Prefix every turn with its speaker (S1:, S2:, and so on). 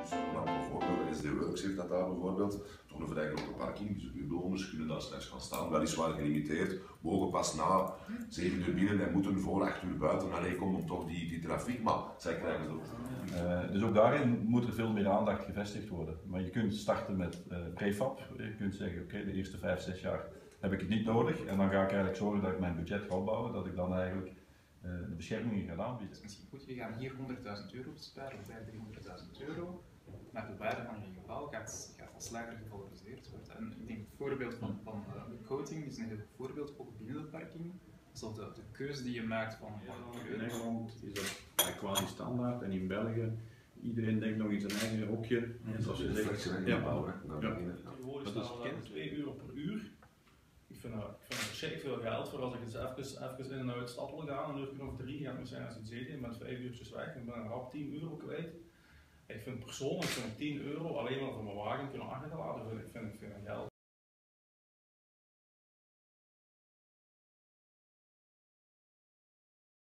S1: Dus een aantal voorbeelden, SD Works heeft dat daar bijvoorbeeld, toch een vrij grote parking, dus uw bewoners kunnen daar straks gaan staan, weliswaar gelimiteerd, mogen pas na 7 uur binnen en moeten voor 8 uur buiten. Allee, komt om toch die trafiek, maar zij krijgen het ook.
S2: Dus ook daarin moet er veel meer aandacht gevestigd worden. Maar je kunt starten met prefab, je kunt zeggen oké, de eerste 5, 6 jaar heb ik het niet nodig en dan ga ik eigenlijk zorgen dat ik mijn budget ga opbouwen, dat ik dan eigenlijk de beschermingen ga aanbieden.
S3: Het is misschien goed, je gaat hier 100.000 euro besparen of daar 300.000 euro, maar de waarde van je gebouw gaat als lager gevaloriseerd worden. En ik denk het voorbeeld van de coating is een heel goed voorbeeld, ook binnen de parking. Dus de keuze die je maakt van
S4: in Nederland is dat quasi standaard en in België iedereen denkt nog in zijn eigen hokje. En zoals je zegt,
S5: Tegenwoordig staan we daar 2 euro per uur. Ik vind dat verschrikkelijk veel geld voor als ik eens even in en uit de stad wil gaan, een uur of 3 ga ik misschien iets eten met 5 uurtjes weg en ik ben een rap 10 euro kwijt. Ik vind persoonlijk 10 euro alleen maar voor mijn